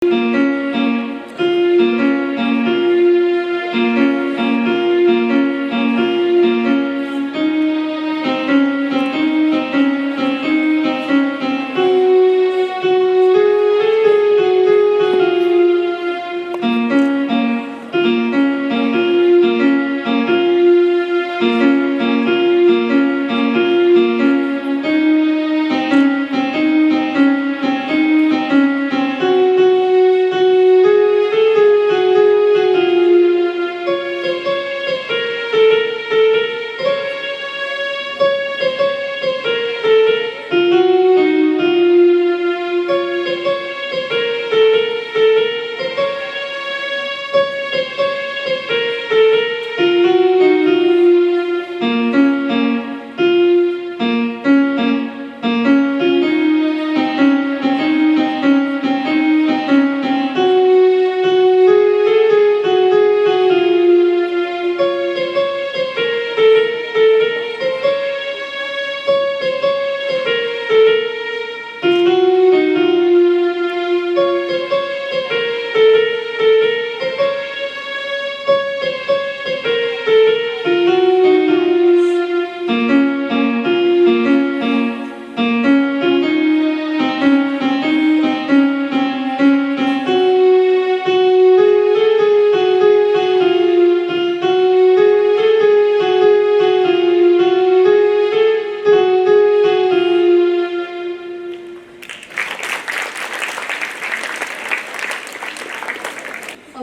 A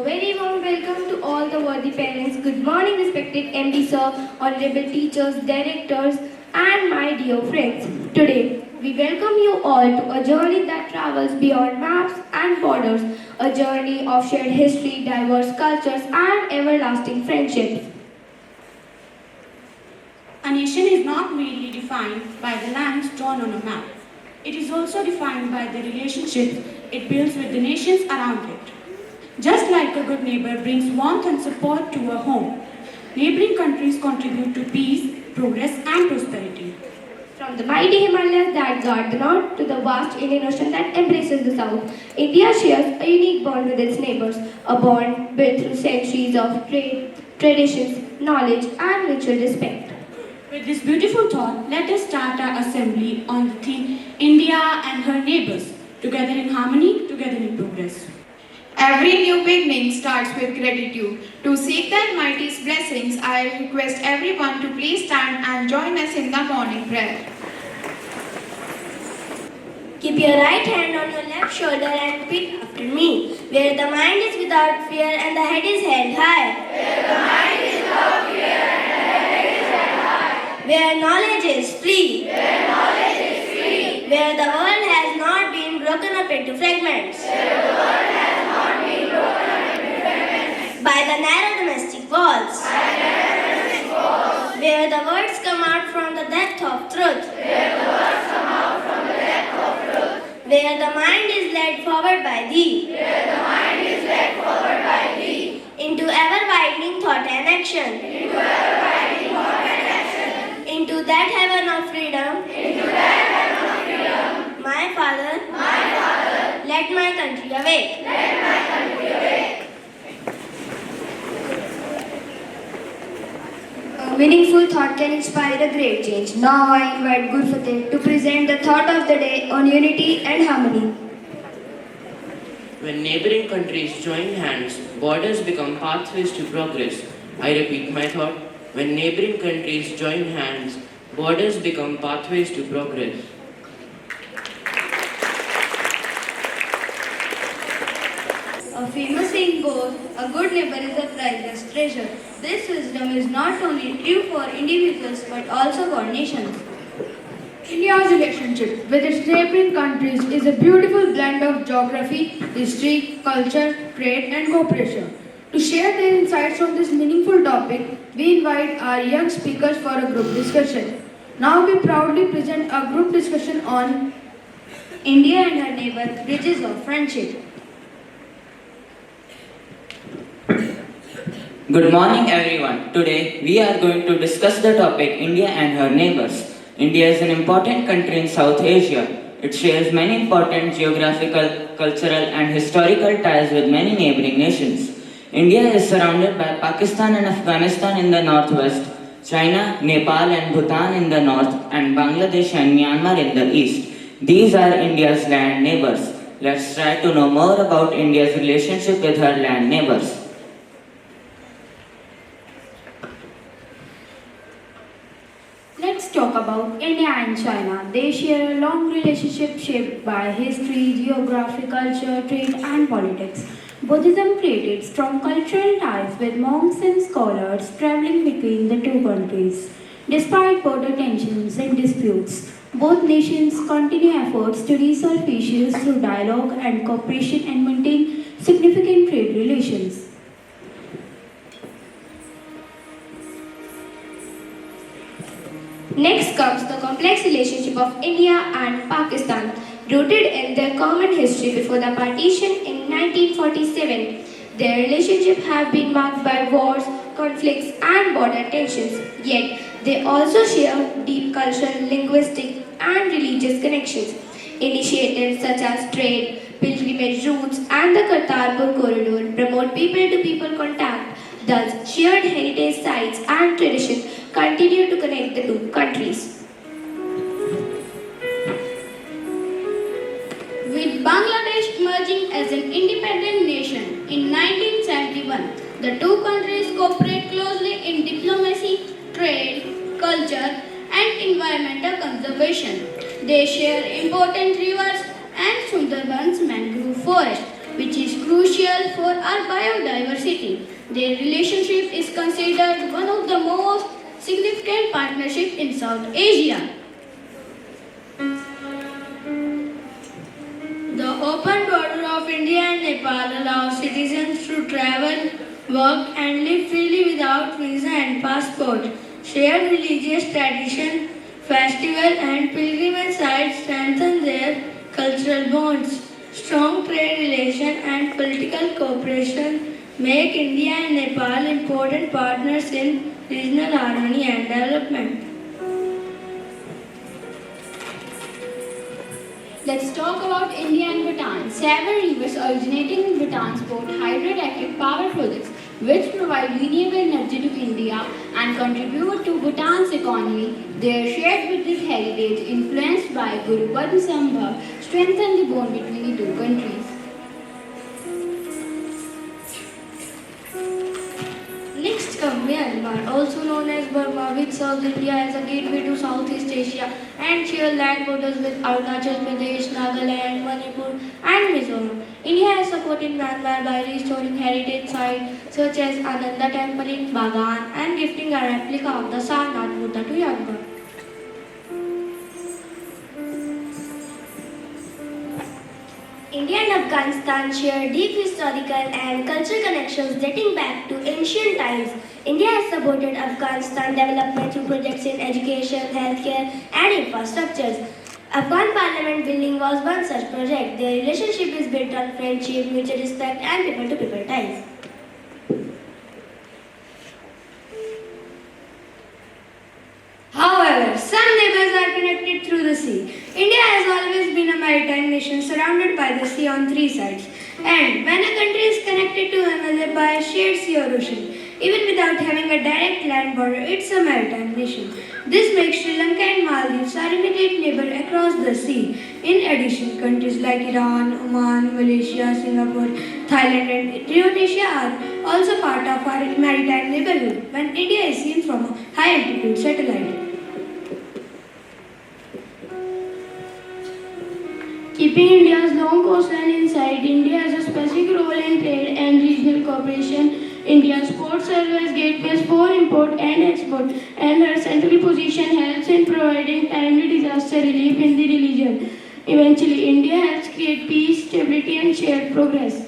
very warm welcome to all the worthy parents. Good morning, respected MD sir, honorable teachers, directors, and my dear friends. Today, we welcome you all to a journey that travels beyond maps and borders, a journey of shared history, diverse cultures, and everlasting friendships. A nation is not merely defined by the lands drawn on a map. It is also defined by the relationships it builds with the nations around it. Just like a good neighbor brings warmth and support to a home, neighboring countries contribute to peace, progress, and prosperity. From the mighty Himalayas that guard the north to the vast Indian Ocean that embraces the south, India shares a unique bond with its neighbors, a bond built through centuries of trade, traditions, knowledge, and mutual respect. With this beautiful thought, let us start our assembly on the theme India and her neighbors, together in harmony, together in progress. Every new beginning starts with gratitude. To seek the Almighty's blessings, I request everyone to please stand and join us in the morning prayer. Keep your right hand on your left shoulder and repeat after me. Where the mind is without fear and the head is held high. Where the mind is without fear and the head is held high. Where knowledge is free. Where knowledge is free. Where the world has not been broken up into fragments. Where the world has not been broken up into fragments. By the narrow domestic walls. By narrow domestic walls. Where the words come out from the depth of truth. Where the words come out from the depth of truth. Where the mind is led forward by thee. Where the mind is led forward by thee. Into ever-widening thought and action. Into ever-widening thought and action. Into that heaven of freedom. Into that heaven of freedom. My Father. My Father. Let my country awake. Let my country awake. A meaningful thought can inspire a great change. Now I invite Guru Fateh to present the thought of the day on unity and harmony. When neighboring countries join hands, borders become pathways to progress. I repeat my thought. When neighboring countries join hands, borders become pathways to progress. A famous saying goes, a good neighbor is a priceless treasure. This wisdom is not only true for individuals but also for nations. India's relationship with its neighboring countries is a beautiful blend of geography, history, culture, trade and cooperation. To share their insights on this meaningful topic, we invite our young speakers for a group discussion. Now we proudly present a group discussion on India and her neighbor, bridges of friendship. Good morning everyone. Today we are going to discuss the topic India and her neighbors. India is an important country in South Asia. It shares many important geographical, cultural, and historical ties with many neighboring nations. India is surrounded by Pakistan and Afghanistan in the northwest, China, Nepal, and Bhutan in the north, and Bangladesh and Myanmar in the east. These are India's land neighbors. Let's try to know more about India's relationship with her land neighbors. Let's talk about India and China. They share a long relationship shaped by history, geography, culture, trade, and politics. Buddhism created strong cultural ties with monks and scholars traveling between the two countries. Despite border tensions and disputes, both nations continue efforts to resolve issues through dialogue and cooperation and maintain significant trade relations. Next comes the complex relationship of India and Pakistan, rooted in their common history before the partition in 1947. Their relationship have been marked by wars, conflicts, and border tensions. Yet, they also share deep cultural, linguistic, and religious connections. Initiatives such as trade, pilgrimage routes, and the Kartarpur corridor promote people-to-people contact. Thus, shared heritage sites and traditions continue to connect the two countries. With Bangladesh emerging as an independent nation in 1971, the two countries cooperate closely in diplomacy, trade, culture, and environmental conservation. They share important rivers and Sundarbans mangrove forest, which is crucial for our biodiversity. Their relationship is considered one of the most significant partnerships in South Asia. The open border of India and Nepal allows citizens to travel, work, and live freely without visa and passport. Shared religious tradition, festival, and pilgrimage sites strengthen their cultural bonds. Strong trade relations and political cooperation make India and Nepal important partners in regional harmony and development. Let's talk about India and Bhutan. Several rivers originating in Bhutan support hydroelectric power projects which provide renewable energy to India and contribute to Bhutan's economy. Their shared Buddhist heritage, influenced by Guru Padma Sambhav, strengthen the bond between the two countries. Next comes Myanmar, also known as Burma, which serves India as a gateway to Southeast Asia and shares land borders with Arunachal Pradesh, Nagaland, Manipur, and Mizoram. India has supported Myanmar by restoring heritage sites such as Ananda Temple in Bagan and gifting a replica of the Sarnath Buddha to Yangon. India and Afghanistan share deep historical and cultural connections dating back to ancient times. India has supported Afghanistan development through projects in education, healthcare, and infrastructures. Afghan parliament building was one such project. Their relationship is built on friendship, mutual respect, and people-to-people ties. However, some neighbors are connected through the sea. India has always been a maritime nation surrounded by the sea on three sides. And when a country is connected to another by a shared sea or ocean, even without having a direct land border, it's a maritime nation. This makes Sri Lanka and Maldives our immediate neighbor across the sea. In addition, countries like Iran, Oman, Malaysia, Singapore, Thailand, and Indonesia are also part of our maritime neighborhood when India is seen from a high altitude satellite. Keeping India's long coastline in sight, India has a specific role in trade and regional cooperation. India's ports serve as gateways for import and export, and her central position helps in providing timely disaster relief in the region. Eventually, India helps create peace, stability, and shared progress.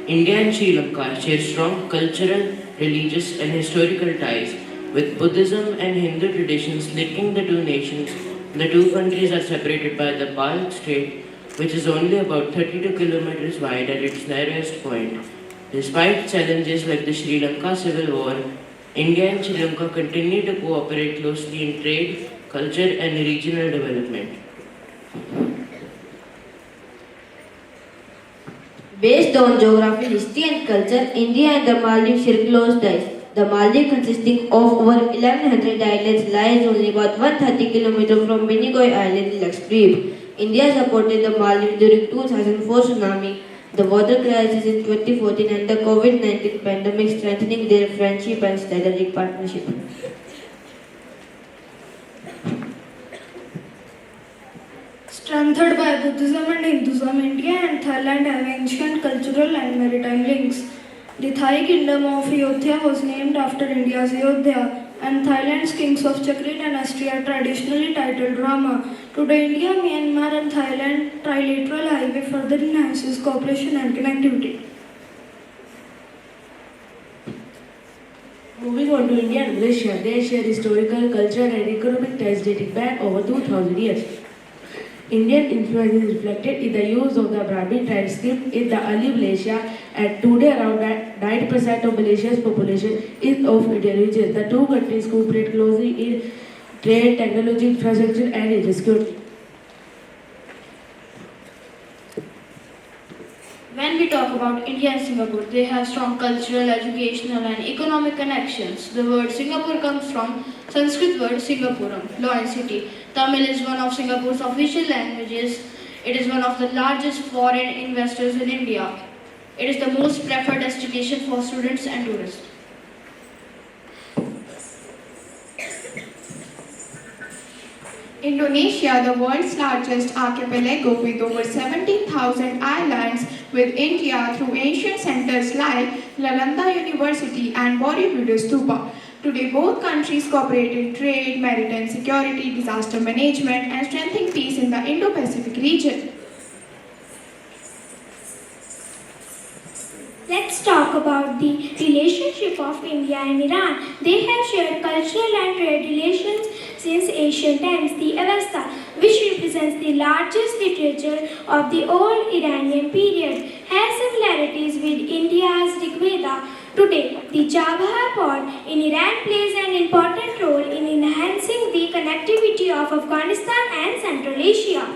India and Sri Lanka share strong cultural, religious, and historical ties. With Buddhism and Hindu traditions linking the two nations, the two countries are separated by the Palk Strait, which is only about 32 kilometers wide at its narrowest point. Despite challenges like the Sri Lanka Civil War, India and Sri Lanka continue to cooperate closely in trade, culture, and regional development. Based on geography, history and culture, India and the Maldives share close ties. The Maldives, consisting of over 1100 islands, lies only about 130 km from Minicoy Island in Lakshadweep. India supported the Maldives during 2004 tsunami, the water crisis in 2014 and the COVID-19 pandemic, strengthening their friendship and strategic partnership. Strengthened by Buddhism and Hinduism, India and Thailand have ancient cultural and maritime links. The Thai kingdom of Ayodhya was named after India's Ayodhya, and Thailand's kings of Chakri dynasty are traditionally titled Rama. Today, India, Myanmar and Thailand trilateral highway further enhances cooperation and connectivity. Moving on to India and Malaysia, they share historical, cultural and economic ties dating back over 2000 years. Indian influence is reflected in the use of the Brahmin transcript in the early Malaysia, and today around 90% of Malaysia's population is of Indian origin. The two countries cooperate closely in trade, technology, infrastructure and in security. When we talk about India and Singapore, they have strong cultural, educational and economic connections. The word Singapore comes from Sanskrit word Singapuram, lion city. Tamil is one of Singapore's official languages. It is one of the largest foreign investors in India. It is the most preferred destination for students and tourists. Indonesia, the world's largest archipelago with over 17,000 islands, with India through ancient centers like Nalanda University and Borobudur Stupa. Today, both countries cooperate in trade, maritime security, disaster management, and strengthening peace in the Indo-Pacific region. Let's talk about the relationship of India and Iran. They have shared cultural and trade relations since ancient times. The Avesta, which represents the largest literature of the old Iranian period, has similarities with India's Rigveda. Today, the Chabahar port in Iran plays an important role in enhancing the connectivity of Afghanistan and Central Asia.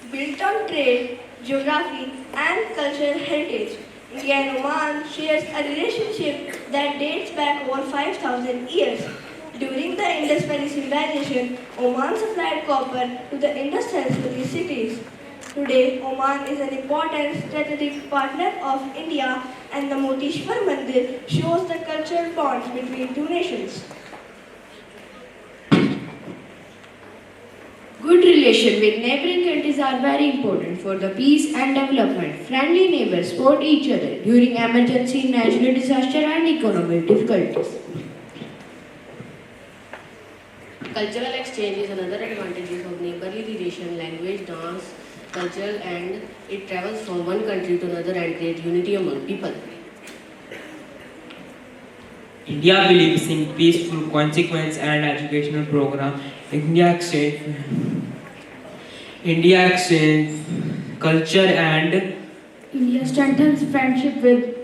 Built on trade, geography, and cultural heritage, India and Oman shares a relationship that dates back over 5,000 years. During the Indus Valley Civilization, Oman supplied copper to the Indus Valley cities. Today, Oman is an important strategic partner of India, and the Motishwar Mandir shows the cultural bonds between two nations. Good relations with neighboring countries are very important for the peace and development. Friendly neighbors support each other during emergency, natural disaster and economic difficulties. Cultural exchange is another advantage of neighborly relation, language, dance, culture, and it travels from one country to another and creates unity among people. India believes in peaceful, consequence and educational program. India exchange culture and India strengthens friendship with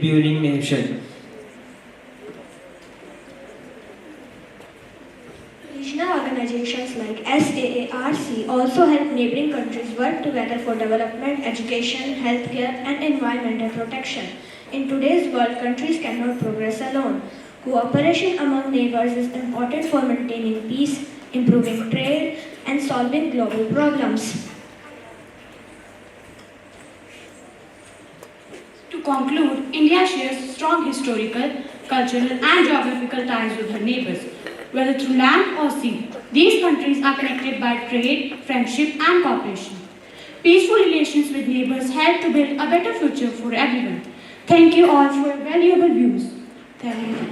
building nation. Regional organizations like SAARC also help neighboring countries work together for development, education, healthcare, and environmental protection. In today's world, countries cannot progress alone. Cooperation among neighbors is important for maintaining peace, improving trade, and solving global problems. To conclude, India shares strong historical, cultural, and geographical ties with her neighbors. Whether through land or sea, these countries are connected by trade, friendship, and cooperation. Peaceful relations with neighbors help to build a better future for everyone. Thank you all for your valuable views. Thank you.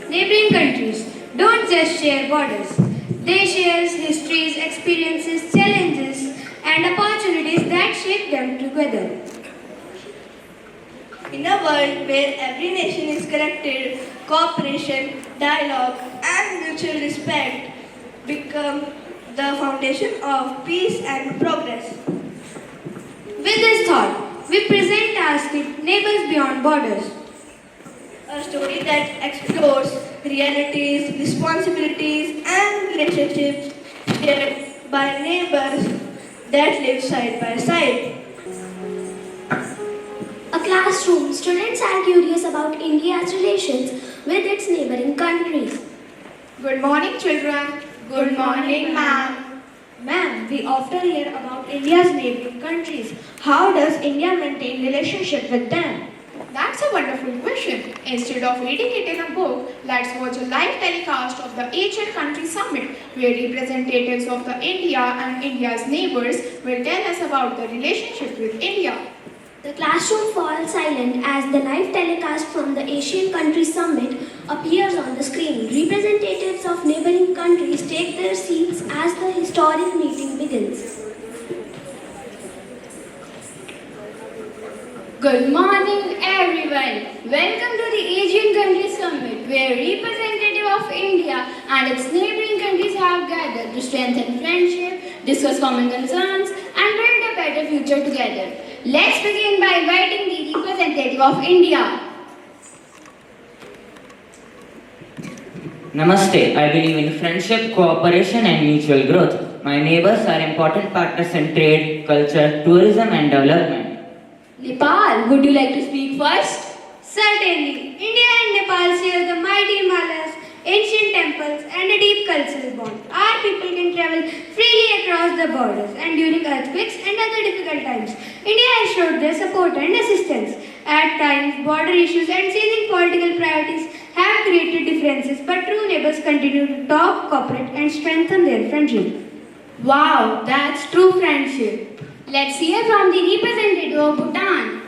Neighboring countries don't just share borders, They share histories, experiences, challenges, and opportunities that shape them together. In a world where every nation is connected, cooperation, dialogue, and mutual respect become the foundation of peace and progress. With this thought, we present our script Neighbors Beyond Borders. A story that explores realities, responsibilities, and relationships shared by neighbors that live side by side. A classroom, students are curious about India's relations with its neighboring countries. Good morning, children. Good morning, ma'am. Ma'am, we often hear about India's neighboring countries. How does India maintain relationship with them? That's a wonderful question. Instead of reading it in a book, let's watch a live telecast of the Asian Country Summit, where representatives of the India and India's neighbors will tell us about the relationship with India. The classroom falls silent as the live telecast from the Asian Country Summit appears on the screen. Representatives of neighboring countries take their seats as the historic meeting begins. Good morning, everyone. Welcome to the Asian Country Summit, where representatives of India and its neighboring countries have gathered to strengthen friendship, discuss common concerns, and build a better future together. Let's begin by inviting the representative of India. Namaste. I believe in friendship, cooperation and mutual growth. My neighbors are important partners in trade, culture, tourism and development. Nepal, would you like to speak first? Certainly. India and Nepal share the mighty Himalayas, ancient temples, and a deep cultural bond. Our people can travel freely across the borders, and during earthquakes and other difficult times, India has showed their support and assistance. At times, border issues and changing political priorities have created differences, but true neighbors continue to talk, cooperate, and strengthen their friendship. Wow, that's true friendship. Let's hear from the representative of Bhutan.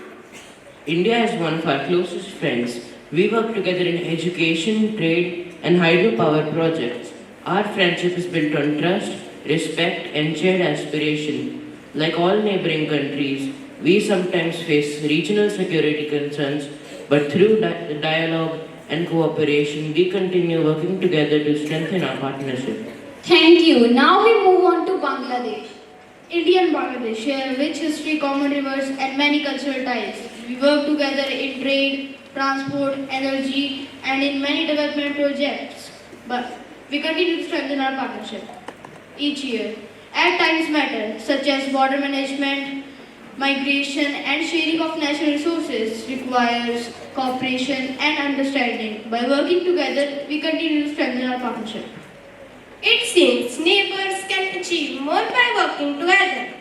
India is one of our closest friends. We work together in education, trade, and hydropower projects. Our friendship is built on trust, respect, and shared aspiration. Like all neighboring countries, we sometimes face regional security concerns, but through dialogue and cooperation, we continue working together to strengthen our partnership. Thank you. Now we move on to Bangladesh. India and Bangladesh share rich history, common rivers, and many cultural ties. We work together in trade, transport, energy, and in many development projects. But we continue to strengthen our partnership each year. At times matter, such as border management, migration, and sharing of natural resources requires cooperation and understanding. By working together, we continue to strengthen our partnership. It seems neighbors can achieve more by working together.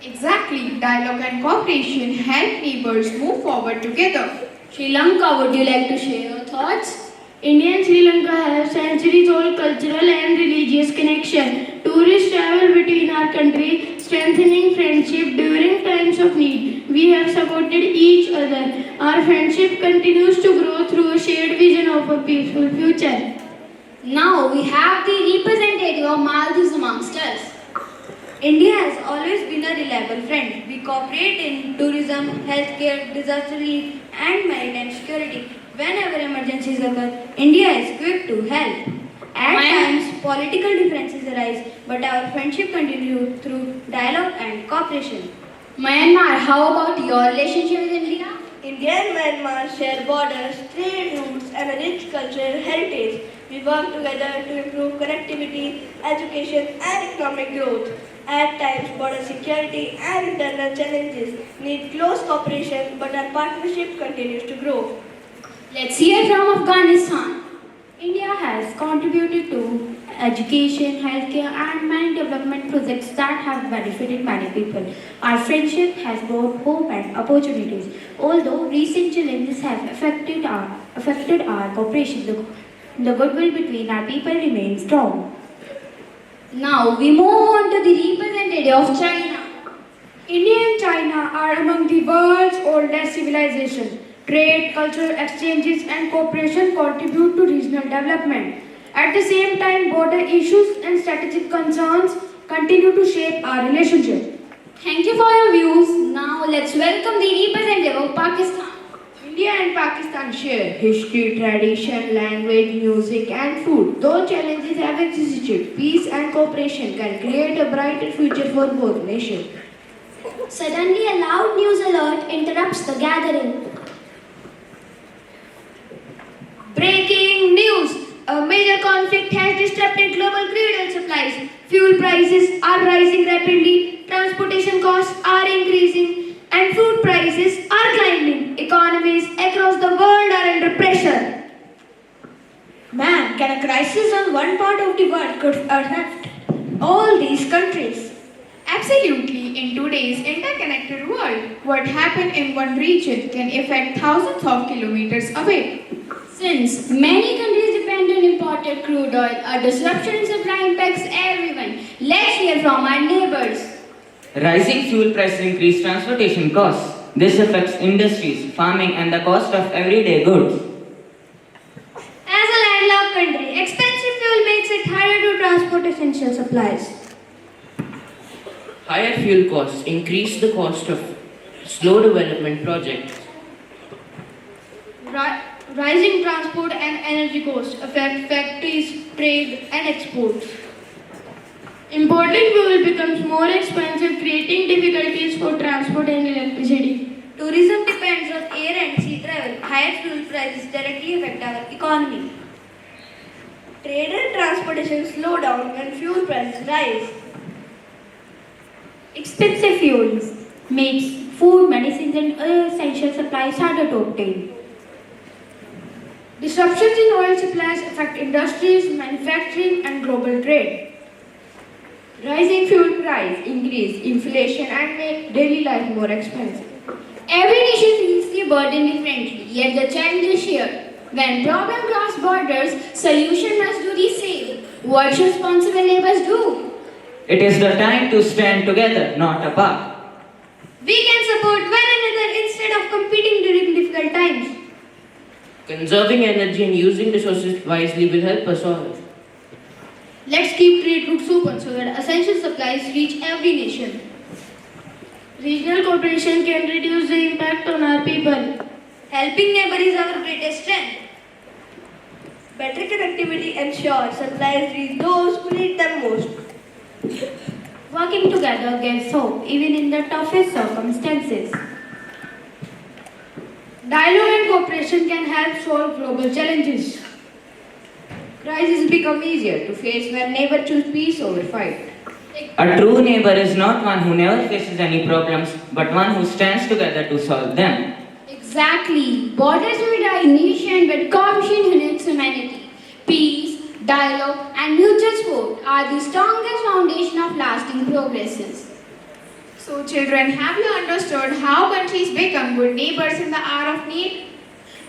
Exactly. Dialogue and cooperation help neighbors move forward together. Sri Lanka, would you like to share your thoughts? India and Sri Lanka have centuries-old cultural and religious connection. Tourists travel between our countries, strengthening friendship during times of need. We have supported each other. Our friendship continues to grow through a shared vision of a peaceful future. Now we have the representative of Maldives amongst us. India has always been a reliable friend. We cooperate in tourism, healthcare, disaster relief, and maritime security. Whenever emergencies occur, India is quick to help. At times, political differences arise, but our friendship continues through dialogue and cooperation. Myanmar, how about your relationship with India? India and Myanmar share borders, trade routes, and a rich cultural heritage. We work together to improve connectivity, education, and economic growth. At times, border security and internal challenges need close cooperation, but our partnership continues to grow. Let's hear from Afghanistan. India has contributed to education, healthcare, and many development projects that have benefited many people. Our friendship has brought hope and opportunities. Although recent challenges have affected our cooperation, the goodwill between our people remains strong. Now we move on to the representative of China. India and China are among the world's oldest civilizations. Trade, cultural exchanges, and cooperation contribute to regional development. At the same time, border issues and strategic concerns continue to shape our relationship. Thank you for your views. Now let's welcome the representative of Pakistan. India and Pakistan share history, tradition, language, music, and food. Though challenges have existed, peace and cooperation can create a brighter future for both nations. Suddenly, a loud news alert interrupts the gathering. Breaking news! A major conflict has disrupted global crude oil supplies. Fuel prices are rising rapidly, transportation costs are increasing, and food prices are climbing. Economies across the world are under pressure. Man, can a crisis on one part of the world could affect all these countries? Absolutely, in today's interconnected world, what happens in one region can affect thousands of kilometers away. Since many countries depend on imported crude oil, a disruption in supply impacts everyone. Let's hear from our neighbors. Rising fuel prices increase transportation costs. This affects industries, farming, and the cost of everyday goods. As a landlocked country, expensive fuel makes it harder to transport essential supplies. Higher fuel costs increase the cost of slow development projects. Rising transport and energy costs affect factories, trade, and exports. Importing fuel becomes more expensive, creating difficulties for transport and electricity. Tourism depends on air and sea travel. Higher fuel prices directly affect our economy. Trade and transportation slow down when fuel prices rise. Expensive fuels makes food, medicines, and other essential supplies harder to obtain. Disruptions in oil supplies affect industries, manufacturing, and global trade. Rising fuel price increase inflation and make daily life more expensive. Every nation feels the burden differently, yet the challenge is shared. When problem cross borders, solution must do the same. What should responsible neighbors do? It is the time to stand together, not apart. We can support one another instead of competing during difficult times. Conserving energy and using resources wisely will help us all. Let's keep trade routes open so that essential supplies reach every nation. Regional cooperation can reduce the impact on our people. Helping neighbor is our greatest strength. Better connectivity ensures supplies reach those who need them most. Working together gives hope even in the toughest circumstances. Dialogue and cooperation can help solve global challenges. Crises become easier to face when neighbors choose peace over fight. A true neighbor is not one who never faces any problems, but one who stands together to solve them. Exactly. Borders may divide nation, but cooperation unites humanity. Peace, dialogue, and mutual support are the strongest foundation of lasting progresses. So children, have you understood how countries become good neighbors in the hour of need?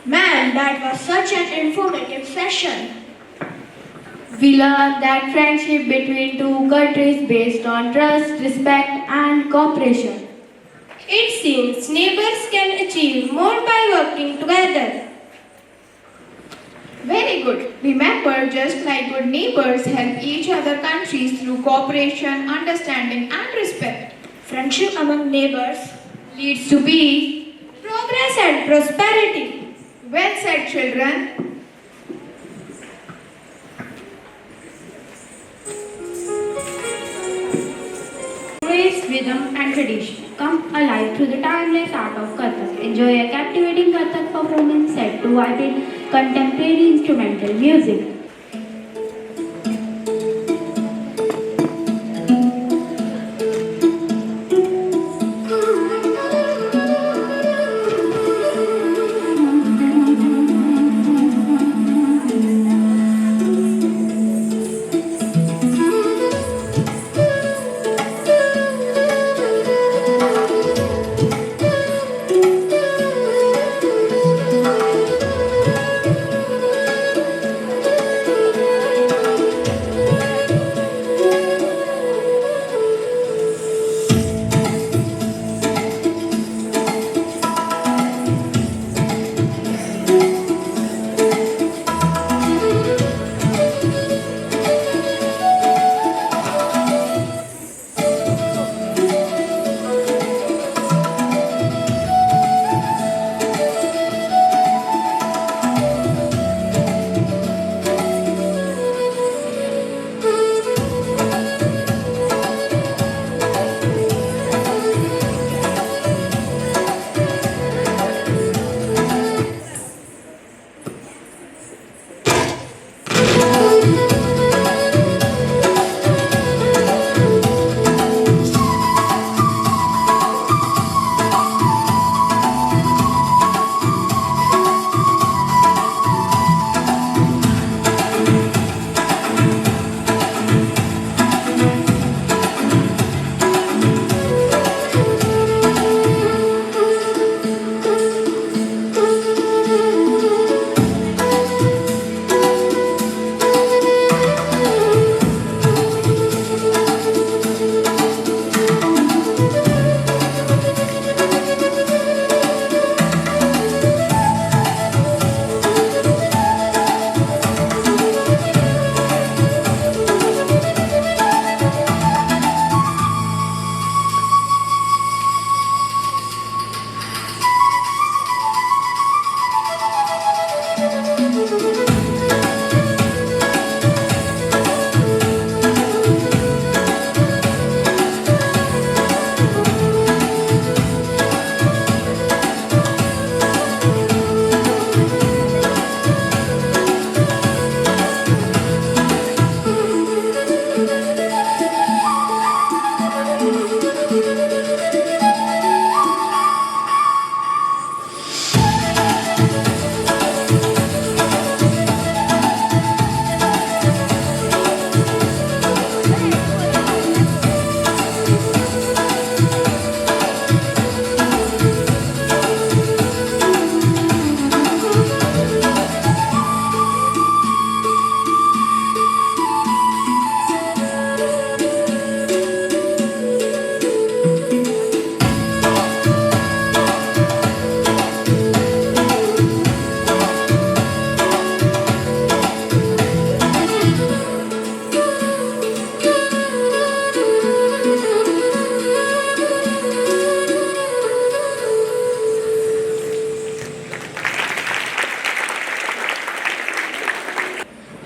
Man, that was such an informative session. We learned that friendship between two countries based on trust, respect, and cooperation. It seems neighbors can achieve more by working together. Very good. Remember, just like good neighbors help each other countries through cooperation, understanding, and respect. Friendship among neighbors Leads to peace. progress and prosperity. Well said, children. Grace, rhythm, and tradition come alive through the timeless art of Kathak. Enjoy a captivating Kathak performance set to vibrant contemporary instrumental music.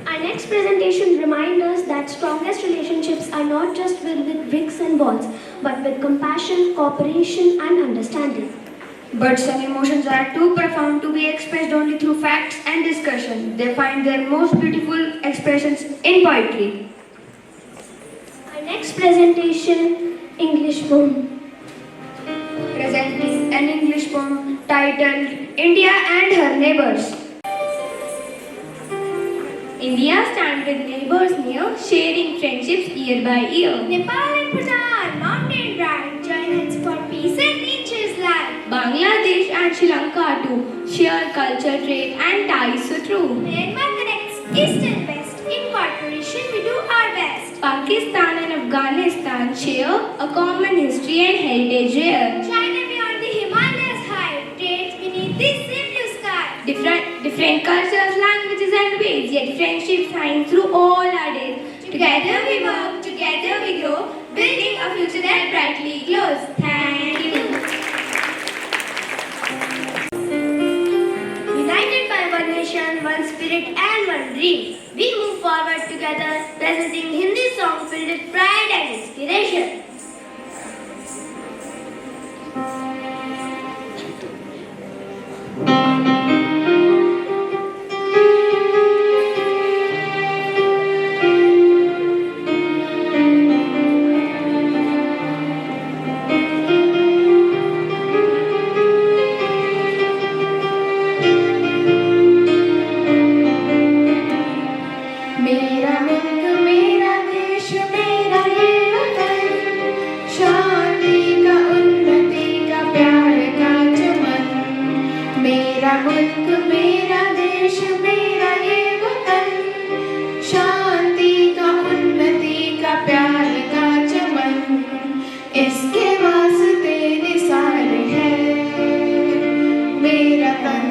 Our next presentation reminds us that strongest relationships are not just filled with bricks and balls, but with compassion, cooperation, and understanding. But some emotions are too profound to be expressed only through facts and discussion. They find their most beautiful expressions in poetry. Our next presentation, English poem. Presenting an English poem titled India and Her Neighbors. India stands with neighbors near, sharing friendships year by year. Nepal and Bhutan, mountain bright, join hands for peace and nature's life. Bangladesh and Sri Lanka too share culture, trade and ties so true. Myanmar connects east and west. In cooperation, we do our best. Pakistan and Afghanistan share a common history and heritage rare. China beyond the Himalayas high, trades beneath this same blue sky. Different cultures, languages and ways, yet friendship shines through all our days. Together we work, together we grow, building a future that brightly glows. Thank you. United by one nation, one spirit and one dream, we move forward together, presenting Hindi song filled with pride and inspiration. मेरा मुल्क मेरा देश मेरा ये वतन, शांति का उन्नति का प्यार का चमन। मेरा मुल्क मेरा देश मेरा ये वतन, शांति का उन्नति का प्यार का चमन। इसके वास्ते निसार है मेरा तन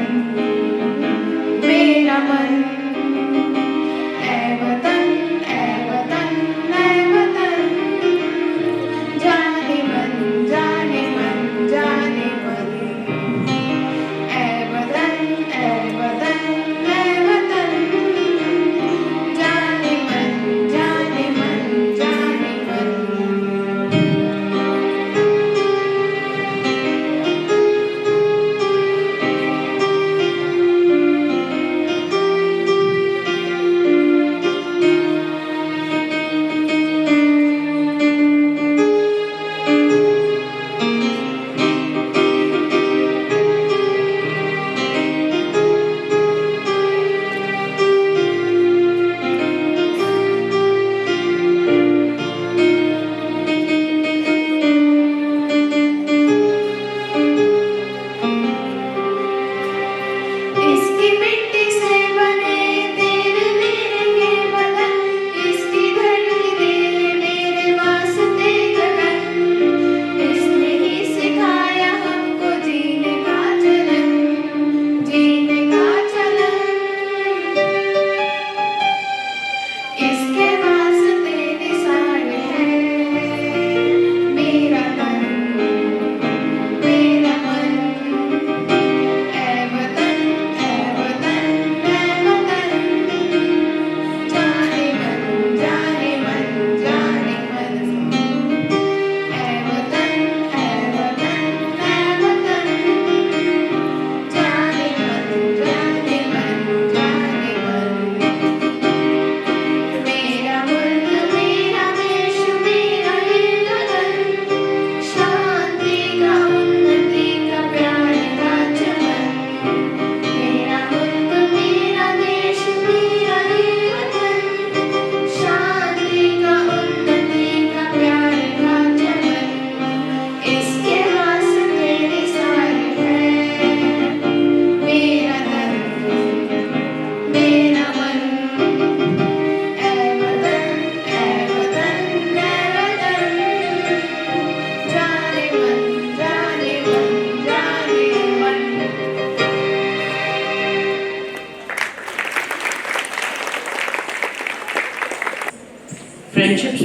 मेरा मन। Never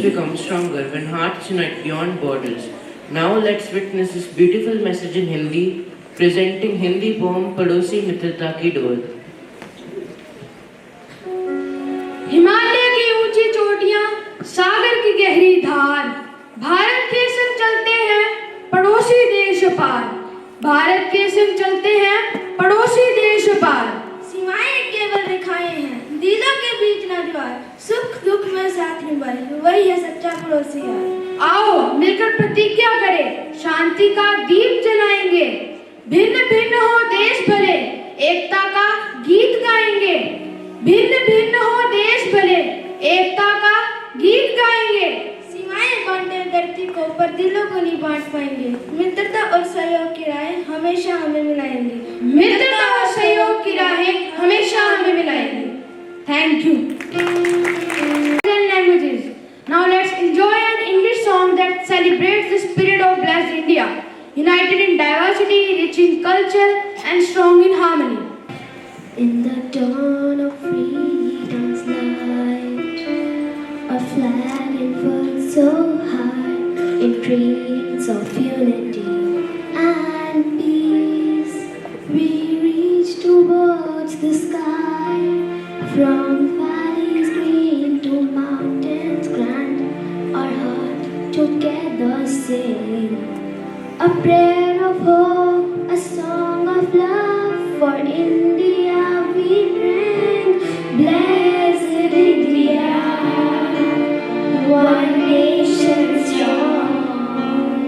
become stronger when hearts unite beyond borders. Now let's witness this beautiful message in Hindi, presenting Hindi poem Padosi Mitrata Ki Dol. Himalaya की ऊंची चोटियां, सागर की गहरी धार, भारत के संग चलते हैं पड़ोसी देश पार। भारत के संग चलते हैं पड़ोसी देश पार। सीमाएं केवल रेखाएं हैं, दिलों के बीच न दीवार। सुख दुख में साथ निभाए, वही है सच्चा पड़ोसी यार। आओ मिलकर प्रतिज्ञा करें, शांति का दीप जलाएंगे। भिन्न भिन्न हो देश भले, एकता का गीत गाएंगे। भिन्न भिन्न हो देश भले, एकता का गीत गाएंगे। सीमाएं बांटे धरती को, पर दिलों को नहीं बांट पाएंगे। मित्रता और सहयोग की राहें हमेशा हमें मिलाएंगे। मित्रता और सहयोग की राहें हमेशा हमें मिलाएंगी। Thank you. Languages. Now let's enjoy an English song that celebrates the spirit of blessed India, united in diversity, rich in culture, and strong in harmony. In the dawn of freedom's light, a flag unfurled so high, in dreams of unity and peace, we reach towards the sky. From valleys green to mountains grand, our heart together sing a prayer of hope, a song of love for India we bring. Blessed India, one nation strong,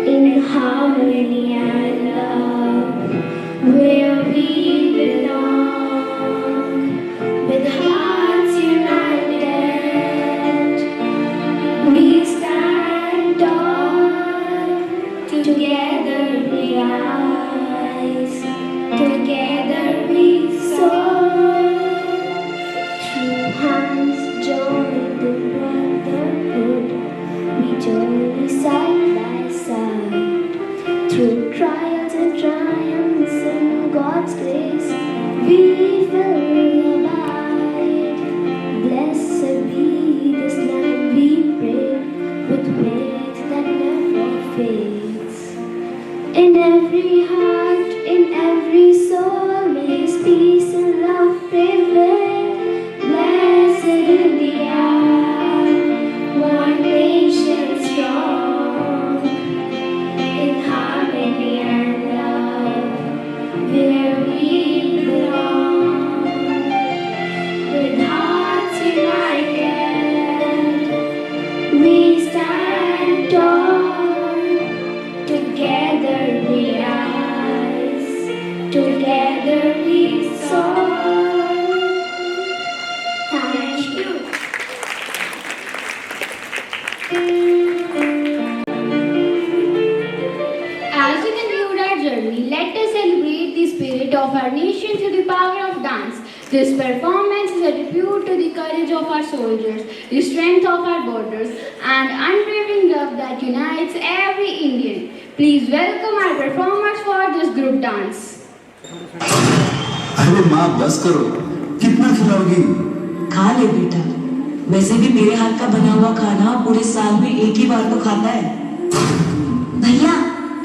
in harmony and love, where we belong, with hearts united, we stand tall, together we rise, together we soar, through hands joined in brotherhood, we journey side by side, through trials and triumphs in God's grace, we will abide. Blessed be this land we pray, with faith that never fades. In every heart, in every soul, may His peace and love prevail. Blessed India, one nation strong, in harmony and love, where we belong, with hearts united, we stand tall, together we rise, together we soar. Thank you. As we conclude our journey, let us celebrate the spirit of our nation through the power of dance. This performance is a tribute to the courage of our soldiers, the strength of our borders, and unwavering love that unites every Indian. Please welcome our performers for this group dance. अरे माँ बस करो, कितना खिलाओगी? खा ले बेटा, वैसे भी मेरे हाथ का बना हुआ खाना पूरे साल में एक ही बार तो खाता है। भैया,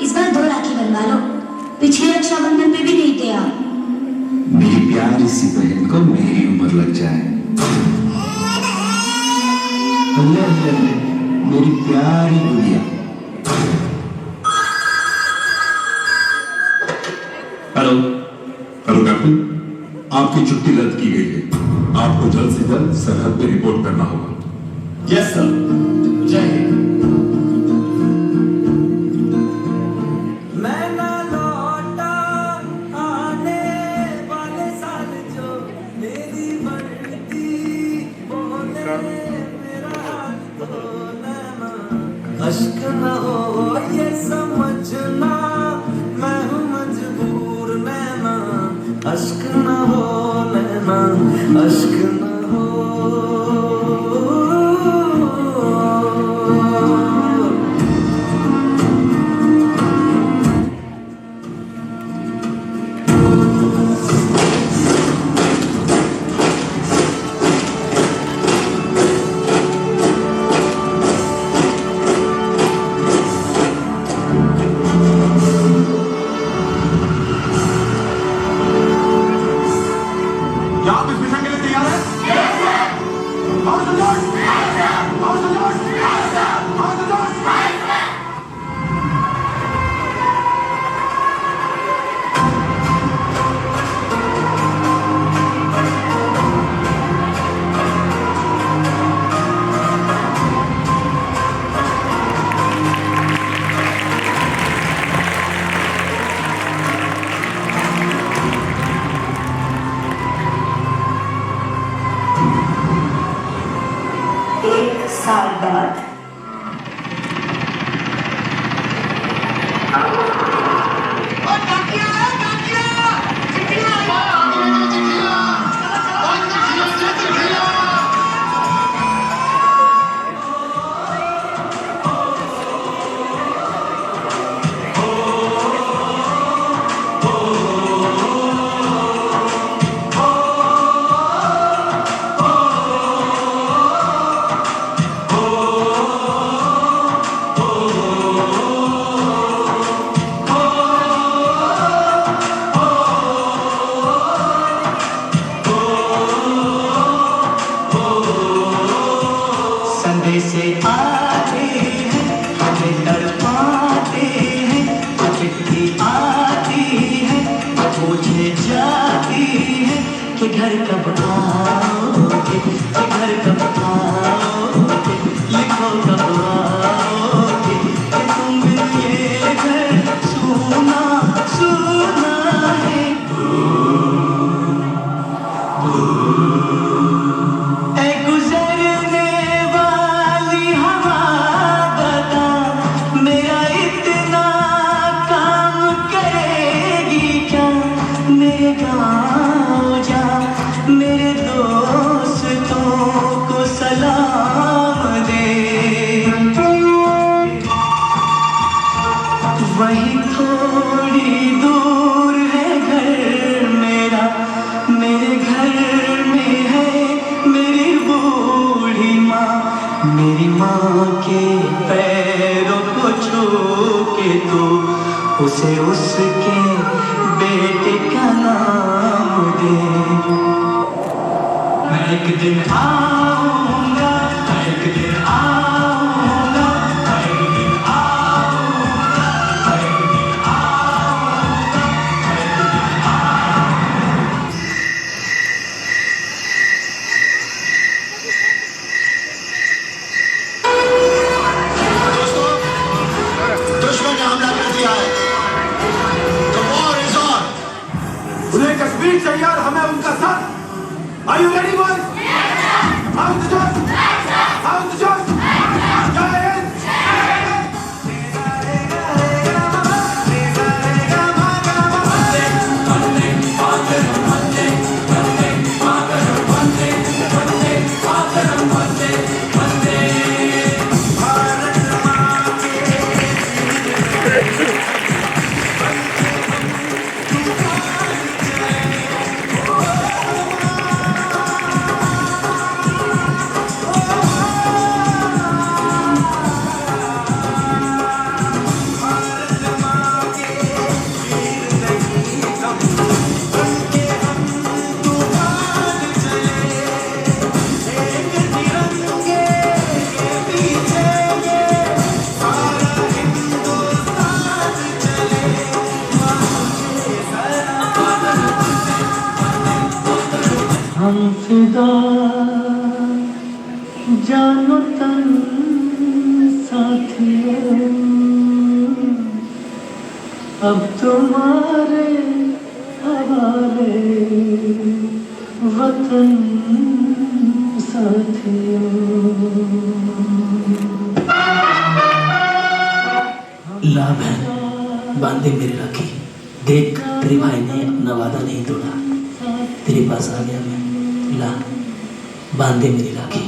इस बार 2 राखी बनवा लो। पिछले रक्षाबंधन पे भी नहीं थे आप। मेरी प्यारी सी बहन को मेरी उम्र लग जाए। अल्ले अल्ले अल्ले, मेरी प्यारी गुड़िया। हेलो हेलो कैप्टन, आपकी छुट्टी रद्द की गई है। आपको जल्द से जल्द सरहद पे रिपोर्ट करना होगा। यस सर, जय हिंद। अश्क न हो ये समझना, मैं हूँ मजबूर नैना। अश्क न हो नैना, अश्क न हो। साथ से आते हैं, हमें तड़पाते हैं, चिट्ठी आती है, पूछे जाती है कि घर कब आओगे, कि घर कब आओगे, लिखो कब आओगे, कि तुम बिन ये घर सूना सूना है। वही थोड़ी दूर है घर मेरा, मेरे घर में है मेरी बूढ़ी माँ, मेरी माँ के पैरों को छू के तो उसे उसके बेटे का नाम दे। मैं एक दिन आऊंगा, एक दिन आऊंगा, एक दिन आऊंगा, एक दिन आऊंगा, एक दिन आऊंगा। दोस्तों, दुश्मन ने हमला कर दिया है। The war is on. उन्हें कश्मीर चाहिए और हमें उनका साथ। Are you ready, boys? How's the job? How's the job? Jai Hind! हम फिदा जानो तन साथियों, अब तुम्हारे हवाले वतन साथियों। ला बहन, बांधे मेरी राखी, देख तेरे भाई ने अपना वादा नहीं तोड़ा, तेरे पास आ गया मैं। ला बांधे मेरी राखी।